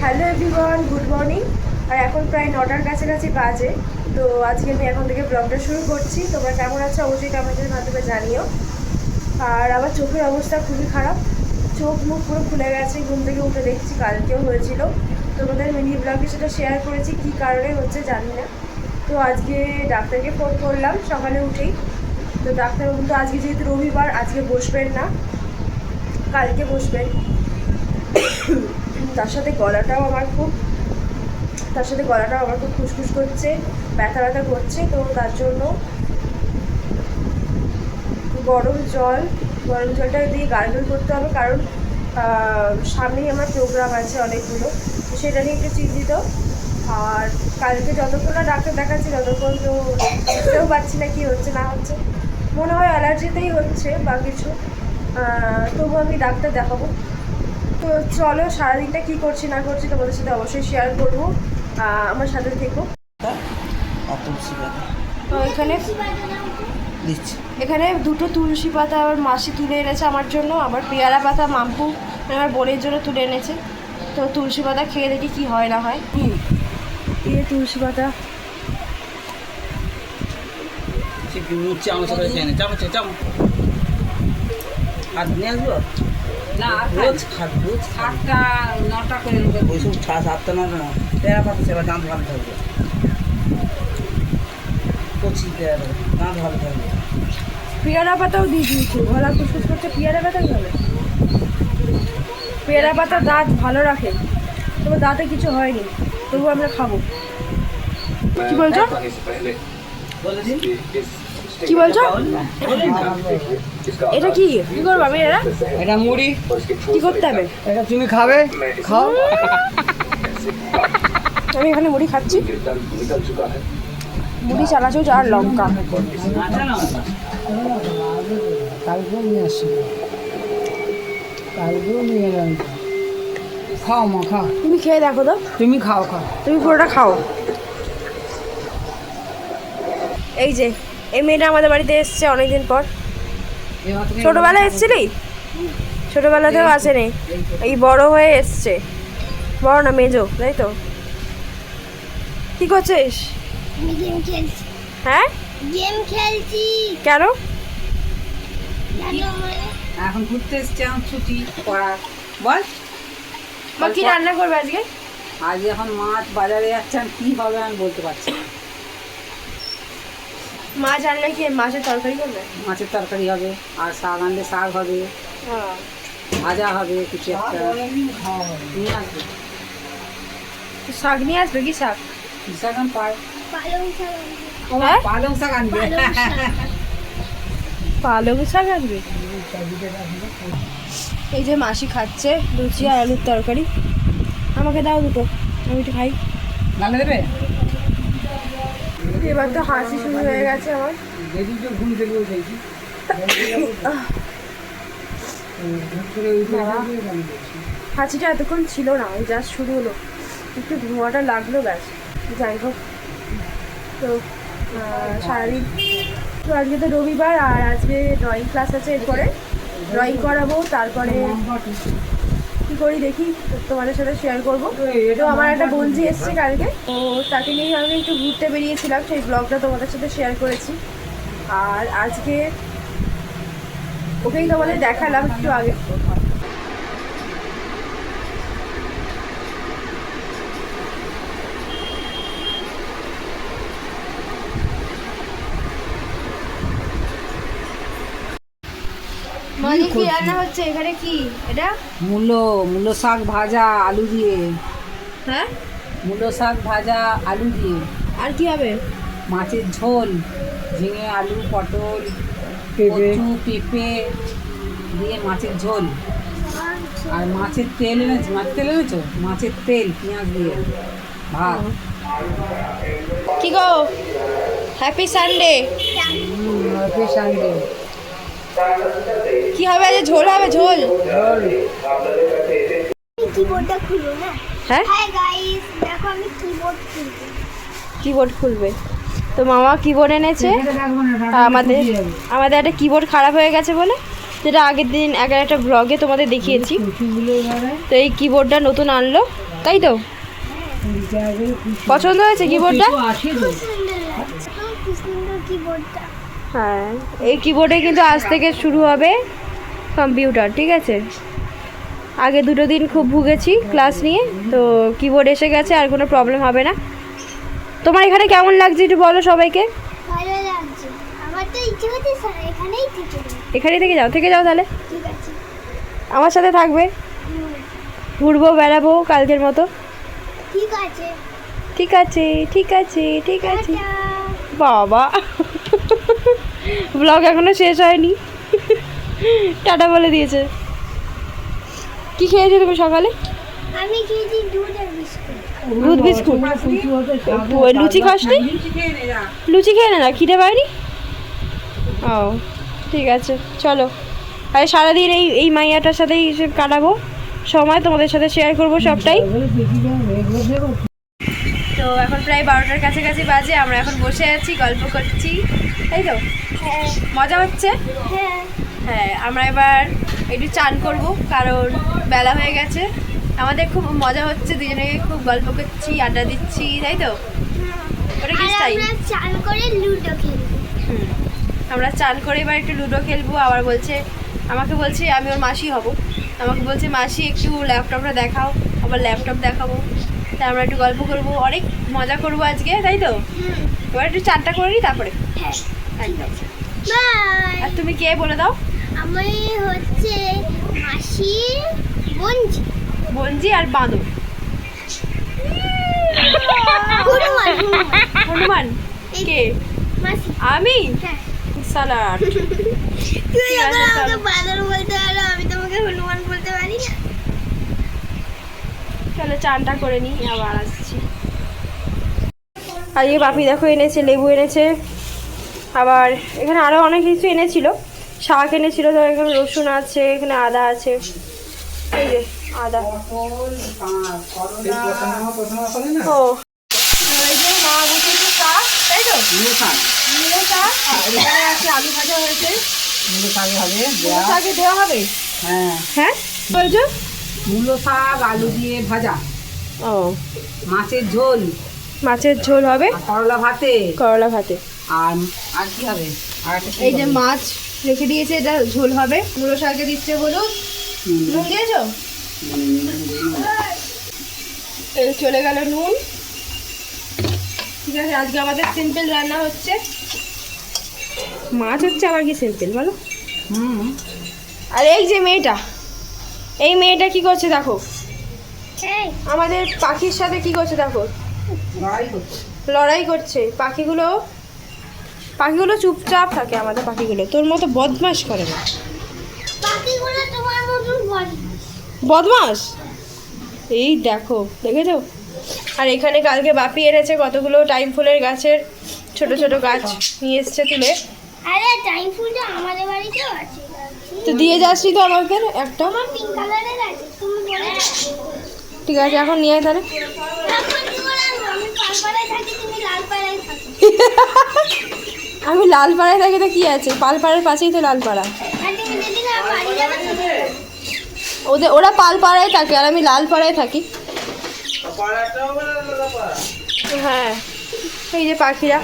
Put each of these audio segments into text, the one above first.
Hello everyone, good morning. আর এখন প্রায় 9টার কাছাকাছি বাজে। তো আজকে আমি এখন থেকে ব্লগটা শুরু করছি। তোমরা কেমন আছো অবশ্যই কমেন্টের মাধ্যমে জানিও। আর আমার চোখের অবস্থা খুবই খারাপ, চোখ মুখ পুরো খুলে গেছে। ঘুম থেকে উঠে দেখছি কালকেও হয়েছিল, তোমাদের মিনি ব্লগে সেটা শেয়ার করেছি, কী কারণে হচ্ছে জানি না। তো আজকে ডাক্তারকে ফোন করলাম সকালে উঠেই। তো ডাক্তারবাবু তো আজকে যেহেতু রবিবার, আজকে বসবেন না, কালকে বসবেন। তার সাথে গলাটাও আমার খুব খুসখুস করছে, ব্যথা ব্যথা করছে। তো তার জন্য গরম জলটা দিয়ে গার্গল করতে হবে, কারণ সামনেই আমার প্রোগ্রাম আছে অনেকগুলো, তো সেটা নিয়ে একটু চিন্তিত। আর কালকে যতক্ষণ না ডাক্তার দেখাচ্ছি ততক্ষণ তো বুঝতেও পারছি না কী হচ্ছে না হচ্ছে। মনে হয় অ্যালার্জিতেই হচ্ছে বা কিছু, তবু আমি ডাক্তার দেখাবো। তো চলো সারাদিনটা কী করছি না করছি তোমাদের সাথে অবশ্যই শেয়ার করবো, আমার সাথে থেকো। তো এখানে দুটো তুলসী পাতা আবার মাসি তুলে এনেছে আমার জন্য, আবার পেয়ারা পাতা মাম্পু আমার বোনের জন্য তুলে এনেছে। তো তুলসী পাতা খেয়ে দেখি কি হয় না হয়। এই তুলসী পাতা পেয়ারা পাতাও দিয়ে দিয়েছি, গলা ফুসফুস করছে। পেয়ারা পাতা খাবে, পেয়ারা পাতা দাঁত ভালো রাখে, তবে দাঁতে কিছু হয়নি, তবু আমরা খাবো। কি বলছো কি বলছো? এটা কি কি করবো আমি? এটা মুড়ি। কি করতে হবে? এটা তুমি খাবে, খাও। আমি এখানে মুড়ি খাচ্ছি, মুড়ি চানাচুর আর লঙ্কা। কালকেও নিয়ে আসি, কালকেও নিয়ে এলাম। খাও মা, খাও। তুমি খেয়ে দেখো তো। তুমি খাও, খাও। তুমি পুরোটা খাও। এই যে এই মেয়েটা আমাদের বাড়িতে এসছে অনেকদিন পর। ছোটোবেলায় এসছিলি? ছোটোবেলাতেও আসেনি, এই বড় হয়ে এসছে। বড় না মেজো, তাই তো? কি করছিস? গেম খেলছি। হ্যাঁ, গেম খেলছি। কেন? এখন ঘুরতে এসছে, এখন ছুটি পড়া। বল মা কি রান্না করবে আজকে? আজ এখন মাছ বাজারে যাচ্ছেন, কি হবে আমি বলতে পারছি না। মাছ আনলে কি মাছের তরকারি করবে? মাছের তরকারি হবে, আর শাক আনলে শাক হবে, ভাজা হবে কিছু একটা। নিয়ে আসবে শাক নিয়ে আসবে? কি শাক? কি শাক আমি পাই? পালং শাক আনবো। হ্যাঁ? পালং শাক আনবে। পালং শাক আনবে। এই যে মাসি খাচ্ছে লুচি আর আলুর তরকারি। আমাকে দাও দুটো, আমি একটু খাই। ভালো দেবে। এবার তো হাসি শুরু হয়ে গেছে আমার। হাঁচিটা এতক্ষণ ছিল না, ওই জাস্ট শুরু হলো, একটু ধোঁয়াটা লাগলো, ব্যাস। যাই হোক, তো সারাদিন তো আজকে তো রবিবার, আর আজকে ড্রয়িং ক্লাস আছে, এরপরে ড্রয়িং করাবো। তারপরে কী করি দেখি, তোমাদের সাথে শেয়ার করবো। তো আমার একটা বন্ধু এসছে কালকে, তো তাকে নিয়ে আমি একটু ঘুরতে বেরিয়েছিলাম, সেই ব্লগটা তোমাদের সাথে শেয়ার করেছি। আর আজকে ওকেই তোমাদের দেখালাম একটু আগে। মানে কি রান্না হচ্ছে এখানে? কি এটা? মূলো শাক ভাজা আলু দিয়ে। হ্যাঁ, মূলো শাক ভাজা আলু দিয়ে। আর কি হবে? মাছের ঝোল, ঝিঙে আলু পটল কচু পেঁপে দিয়ে মাছের ঝোল। আর মাছের তেল এনেছি, মাছের তেল পেঁয়াজ দিয়ে ভাত। কি গো, হ্যাপি সানডে। সানডে। কি হবে আজ? ঝোল হবে, ঝোল। কিবোর্ডটা খুলো না। হ্যাঁ, হাই গাইস, দেখো আমি কিবোর্ড খুলবে। তো মামা কিবোর্ড এনেছে, আমাদের একটা কিবোর্ড খারাপ হয়ে গেছে বলে যেটা আগের দিন একটা ব্লগে তোমাদের দেখিয়েছি। কুচিগুলো এবারে তো এই কিবোর্ডটা নতুন আনলো, তাই তো? পছন্দ হয়েছে কিবোর্ডটা? আছে তো। সুন্দর লাগছে কি সুন্দর কিবোর্ডটা। হ্যাঁ, এই কিবোর্ডে কিন্তু আজ থেকে শুরু হবে কম্পিউটার, ঠিক আছে? আগে 2 দিন খুব ভুগেছি ক্লাস নিয়ে, তো কিবোর্ড এসে গেছে, আর কোনো প্রবলেম হবে না। তোমার এখানে কেমন লাগছে একটু বলো সবাইকে। ভালো লাগছে। আমার তো ইচ্ছে হচ্ছে এখানেই থেকে যাই। এখানেই থেকে যাও তাহলে। ঠিক আছে। আমার সাথে থাকবে, ঘুরবো বেড়াবো কালকের মতো। ঠিক আছে। ঠিক আছে, ঠিক আছে, ঠিক আছে। টাটা। বাবা, ব্লগ এখনো শেষ হয়নি, টাটা বলে দিয়েছে। কি খেয়েছো তুমি সকালে? আমি খেয়েছি দুধ আর বিস্কুট। দুধ বিস্কুট। তোমরা কুচি হতে খাবো, ওই লুচি খাসনি? লুচি খেয়ে নে যা। লুচি খেয়ে না, খিদে পায়নি? ও ঠিক আছে, চলো। আর সারাদিন এই মাইয়াটার সাথেই কাটাবো সময়, তোমাদের সাথে শেয়ার করবো সবটাই। তো এখন প্রায় 12টার কাছাকাছি বাজে, আমরা এখন বসে আছি, গল্প করছি, তাই তো? হ্যাঁ। মজা হচ্ছে। হ্যাঁ। হ্যাঁ, আমরা এবার একটু চান করব, কারণ বেলা হয়ে গেছে। আমাদের খুব মজা হচ্ছে, দুজনে খুব গল্প করছি, আড্ডা দিচ্ছি, তাই তো? ওটা কি আর স্টাইল? আমরা চান করে লুডো খেলবো। আমরা চান করে এবার একটু লুডো খেলবো। আবার বলছে, আমাকে বলছে আমি ওর মাসি হব, আমাকে বলছে মাসি একটু ল্যাপটপটা দেখাও, আবার ল্যাপটপ দেখাবো। তাই আমরা একটু গল্প করব, অনেক মজা করবো আজকে, তাই তো? এবার একটু চানটা করে নিই, তারপরে হ্যাঁ। একদম। বাই। আর তুমি কে বলে দাও? আমি হচ্ছে মাসি বঞ্জি। বঞ্জি আর বাঁদর। হনুমান। হনুমান কে? মাসি। আমি হ্যাঁ। সালাড। তুই ঠিক আছে, যখন আমাকে চলো। বাদর বলতে পারো, আমি তোমাকে হনুমান বলতে পারি না। চলো চানটা করে নিই, আবার আসছি। আর এই বাপি দেখো এনেছে, লেবু এনেছে, আবার এখানে আরও অনেক কিছু এনেছিল, শাক এনেছিল, তো এখানে রসুন আছে, এখানে আদা আছে, এই যে আদা। ও এই যে মা বসেছে শাক, তাই তো? মূলো শাক, আর এখানে আছে আলু ভাজা হয়েছে। মূলো শাকে দেওয়া হবে? হ্যাঁ, হ্যাঁ বলছো? মূলো শাক আলু দিয়ে ভাজা, ও মাছের ঝোল, মাছের ঝোল হবে, আর করলা ভাতে, করলা ভাতে। আর আর কি হবে? আর একটা কি এই যে হবে? মাছ রেখে দিয়েছে, এটা ঝোল হবে। মূলো শাকে দিচ্ছে হলুদ, নুন দিয়েছো? এই চলে গেল নুন। ঠিক আছে, আজকে আমাদের সিম্পল রান্না হচ্ছে, মাছ হচ্ছে, আবার কি সিম্পল বলো? হুম, আর এই যে মেয়েটা, এই মেয়েটা কি করছে দেখো, এই আমাদের পাখির সাথে কি করছে দেখো, লড়াই করছে। লড়াই করছে। পাখিগুলো চুপচাপ থাকে, আমাদের পাখিগুলো তোর মতো বদমাশ করে না। পাখিগুলো তোমার মতন বলে। বদমাস, এই দেখো, দেখেছো? আর এখানে কালকে বাপি এনেছে কতগুলো টাইম ফুলের গাছের ছোট ছোট গাছ নিয়ে এসছে তুলে, আরে টাইম ফুলটা আমাদের বাড়িতেও আছে। তো দিয়ে যাচ্ছি তো আমাকে একটা। আমার পিঙ্ক কালারের আছে, তুমি বলে ঠিক আছে, এখন নিয়ে আয় তাহলে। এখন কি করে আনবো? আমি পালপাড়ায় থাকি, তুমি লালপাড়ায় থাকো। আমি লালপাড়ায় থাকি তো কি আছে, পালপাড়ার পাশেই তো লালপাড়া। আর তুমি যেদিন আমার বাড়ি যাবে ওরা পালপাড়ায় থাকে আর আমি লালপাড়ায় থাকি। হ্যাঁ, এই যে পাখিরা,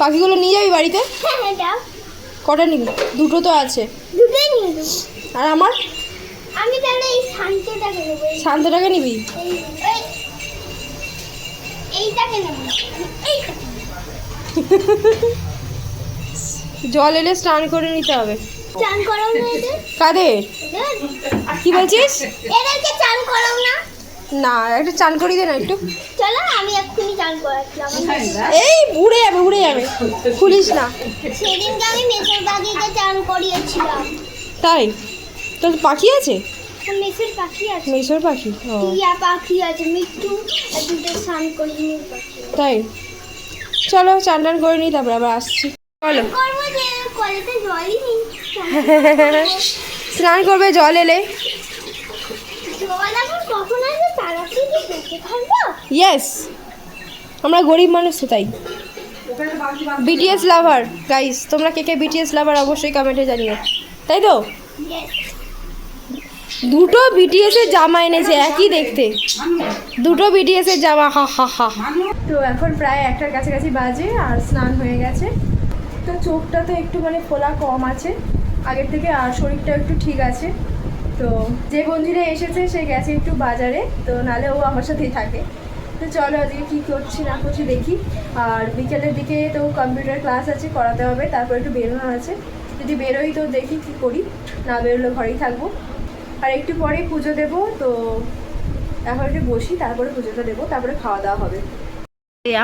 পাখিগুলো নিয়ে যাবি বাড়িতে? হ্যাঁ হ্যাঁ যাও। কটা নিবি? দুটো তো আছে। দুটোই নিয়ে দেবো। আর আমার আমি তাহলে এই শান্তটাকে নেবো। শান্তটাকে নিবি? এইটাকে নেবো। এইটাকে নেবো। জল এলে স্নান করে নিতে হবে। চান করাও না এদের? কাদের? এদের? কি বলছিস? এদেরকে চান করাও না? না, একটু চান করিয়ে দে না একটু। চলো আমি এক্ষুনি চান করাচ্ছিলাম। এই উড়ে যাবে, খুলিস না। সেদিনকে আমি মেসের পাখিকে চান করিয়েছিলাম। তাই? তোর পাখি আছে? মেসের পাখি আছে, মেসর পাখি? ও টিয়া পাখি আছে, মিট্টু আর দুটো স্নান করিয়ে পাখি আছে। তাই, চলো চান টান করে নিই, তারপরে আবার আসছি। চলো করবো যে কলেতে জলই নেই। স্নান করবে জল এলে। জল এখন কখন আসবে তারা কি বসে থাকবো? ইয়েস, আমরা গরিব মানুষ তো তাই। বিটিএস লাভার গাইস, তোমরা কে কে বিটিএস লাভার অবশ্যই কমেন্টে জানিও, তাই তো? দুটো বিটিএস এর জামা এনেছে একই দেখতে, দুটো বিটিএস এর জামা, হা হা হা। তো এখন প্রায় 1টার কাছাকাছি বাজে আর স্নান হয়ে গেছে। তো চোখটা তো একটু মানে ফোলা কম আছে আগের থেকে, আর শরীরটা একটু ঠিক আছে। তো যে বন্ধুরা এসেছে সে গেছে একটু বাজারে, তো নালে ও আমার সাথেই থাকে। তো চলো আজকে কী করছি না করছি দেখি। আর বিকেলের দিকে তো কম্পিউটার ক্লাস আছে, করাতে হবে, তারপর একটু বেরোনো আছে। যদি বেরোই তো দেখি কী করি, না বেরোলে ঘরেই থাকবো। আর একটু পরেই পুজো দেবো, তো এখন একটু বসি, তারপরে পুজোটা দেবো, তারপরে খাওয়া দাওয়া হবে।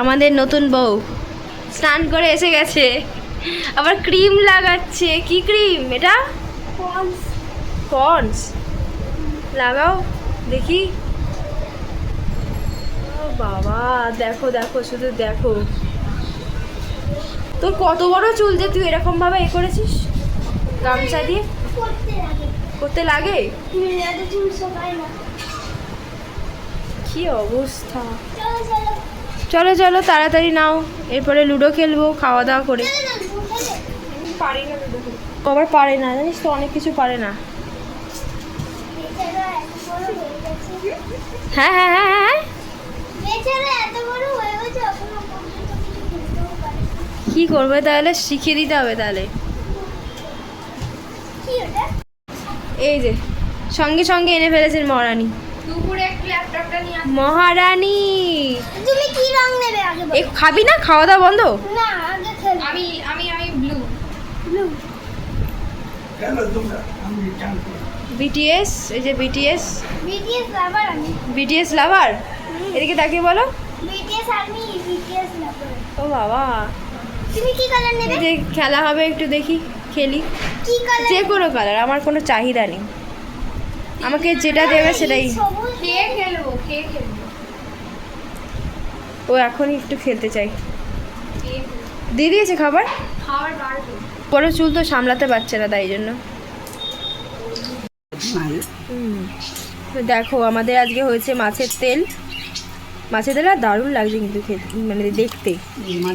আমাদের নতুন বউ স্নান করে এসে গেছে, আবার ক্রিম লাগাচ্ছে। কি ক্রিম এটা? পন্স লাগাও দেখি। ও বাবা, দেখো দেখো, শুধু দেখো। তোর কত বড় চুল যে তুই এরকম ভাবে এ করেছিস গামছা দিয়ে? করতে লাগে? কি অবস্থা। চলো চলো তাড়াতাড়ি নাও, এরপরে লুডো খেলবো খাওয়া দাওয়া করে। পারি না লুডো খেলতে, আবার পারে না জানিস তো, অনেক কিছু পারে না। হ্যাঁ হ্যাঁ হ্যাঁ হ্যাঁ, কি করবে তাহলে? শিখিয়ে দিতে হবে তাহলে। এই যে সঙ্গে সঙ্গে এনে ফেলেছেন মহারানী। মহারানী তুমি কি রং নেবে আগে বলো? এ খাবি না? খাওয়া দাওয়া বন্ধ? না আগে খেল। আমি আমি আমি ব্লু। বিটিএস, এই যে বিটিএস। বিটিএস লাভার আমি। বিটিএস লাভার, এদিকে তাকিয়ে বলো। বিটিএস আমি বিটিএস লাভার। ও বাবা, তুমি কি কালার নেবে? এই যে খেলা হবে একটু দেখি, খেলি। কি কালার? যে কোনো কালার, আমার কোনো চাহিদা নেই, আমাকে যেটা দেবে সেটাই। কে খেলবো? কে খেলবো? ও এখনই একটু খেলতে চাই। দিয়ে দিয়েছে খাবার? খাবার বাড়বে। বড় চুল তো সামলাতে পারছে না, তাই জন্য। তো দেখো আমাদের আজকে হয়েছে মাছের তেল। মাছের তেল আর দারুণ লাগছে কিন্তু খেতে, মানে দেখতে।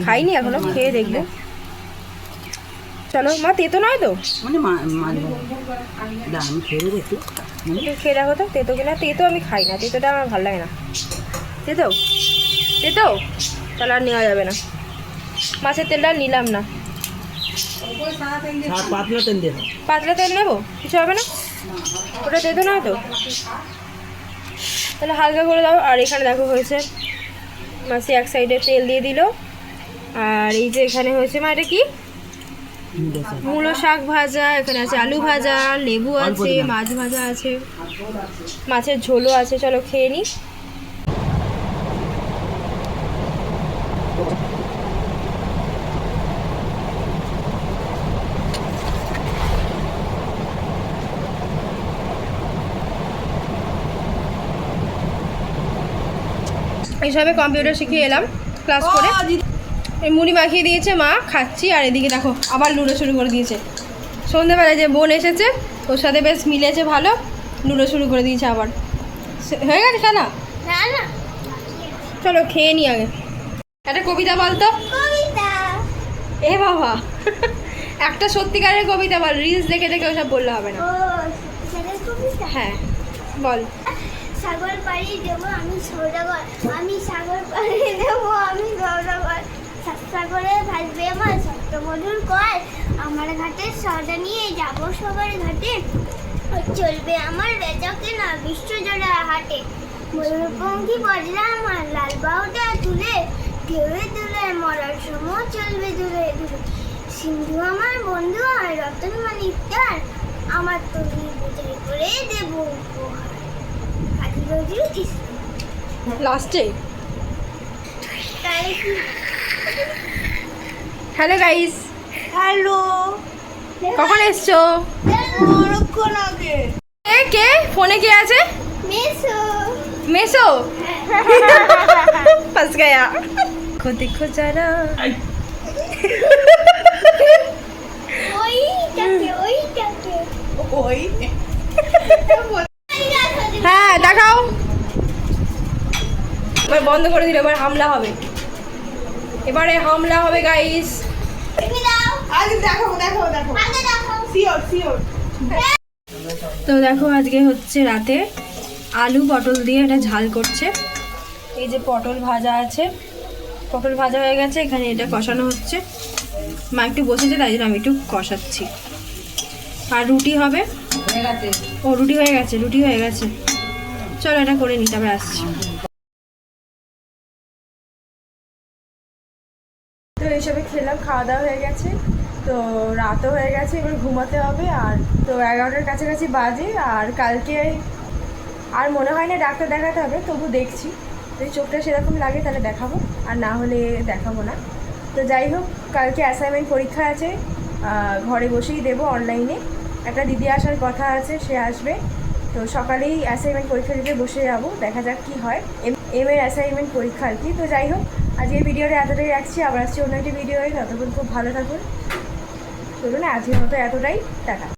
খাইনি এখনো, খেয়ে দেখবো। চলো মা, তেতো নয় তো? খেয়ে দেখো তো তেতো কিনা। তেতো আমি খাই না, তেতোটা আমার ভালো লাগে না। তেতো তেতো, তাহলে আর নেওয়া যাবে না। মাছের তেলটা নিলাম না। পাতলা তেল নেবো, কিছু হবে না? ওটা তেতো নয় তো? তাহলে হালকা করে দাও। আর এখানে দেখো হয়েছে, মাসি এক সাইডে তেল দিয়ে দিল। আর এই যে এখানে হয়েছে, মা এটা কি? মূলো শাক ভাজা, এখানে আছে আলু ভাজা, লেবু আছে, মাছ ভাজা আছে, মাছের ঝোলও আছে। চলো খেয়ে নিই। এইসবে কম্পিউটার শিখিয়ে এলাম ক্লাস করে। এই মুড়ি মাখিয়ে দিয়েছে মা, খাচ্ছি। আর এদিকে দেখো আবার লুডো শুরু করে দিয়েছে। সন্ধ্যেবেলায় যে বোন এসেছে ওর সাথে বেশ মিলেছে ভালো, লুডো শুরু করে দিয়েছে আবার। হয়ে গেছে খেলা? না না, চলো খেয়ে নি আগে। একটা কবিতা বলতো। কবিতা। এ বাবা, একটা সত্যিকারের কবিতা বল, রিলস দেখে দেখে ওসব বললে হবে না। ও সত্যিকারের কবিতা? হ্যাঁ বল। সাগর পাড়ি দেবো আমি সৌদাগর, আমি সাগর পাড়ি দেবো আমি সৌদাগর, সাগরে ভাসবে আমার সপ্তমধুর কর, আমার ঘাটের সওদা নিয়ে যাবো সবার ঘাটে, চলবে আমার বেচাকে না বিশ্বজোড়া হাটে, ময়ূরপঙ্খী বজরা আমার লাল বাহুটা তুলে, ঢেউয়ে তুলে মরার সময় চলবে দূরে দূরে, সিন্ধু আমার বন্ধু আর রতন মালিক তার, আমার তৈরি বোঝাই করে দেবো উপহার। লাস্টে হ্যালো গাইস। হ্যালো, কখন এসছো? অনেকক্ষণ আগে। কে ফোনে কে আছে? মেসো। মেসো फंस गया। देखो देखो जरा। ওইটাকে ওই হ্যাঁ দেখাও। এবার বন্ধ করে দিলে এবার হামলা হবে। এবারে হামলা হবে গাইস। তুমি দাও আগে দেখাবো দেখাবো দেখাবো আগে দেখো শিওর শিওর। তো দেখো আজকে হচ্ছে রাতে আলু পটল দিয়ে এটা ঝাল করছে। এই যে পটল ভাজা আছে, পটল ভাজা হয়ে গেছে, এখানে এটা কষানো হচ্ছে। মা একটু বসেছে তাই জন্য আমি একটু কষাচ্ছি। আর রুটি হবে। হয়ে গেছে। ও রুটি হয়ে গেছে, রুটি হয়ে গেছে। চলো এটা করে নিই, তারপরে আসছি। তো এইসবে খেলাম, খাওয়া দাওয়া হয়ে গেছে, তো রাতও হয়ে গেছে, এবার ঘুমাতে হবে। আর তো 11টার কাছাকাছি বাজে। আর কালকে আর মনে হয় না ডাক্তার দেখাতে হবে, তবু দেখছি যদি চোখটা সেরকম লাগে তাহলে দেখাবো, আর না হলে দেখাবো না। তো যাই হোক, কালকে অ্যাসাইনমেন্ট পরীক্ষা আছে, ঘরে বসেই দেবো অনলাইনে। একটা দিদি আসার কথা আছে, সে আসবে। তো সকালেই অ্যাসাইনমেন্ট পরীক্ষা দিতে বসে যাবো, দেখা যাক কি হয়। এম এর অ্যাসাইনমেন্ট পরীক্ষা আর কি। তো যাই হোক, আজকের ভিডিওটা এতটাই রাখছি, আবার আসছি অন্য একটি ভিডিও। ততক্ষণ খুব ভালো থাকুন। চলুন আজকের মতো এতটাই, টাটা।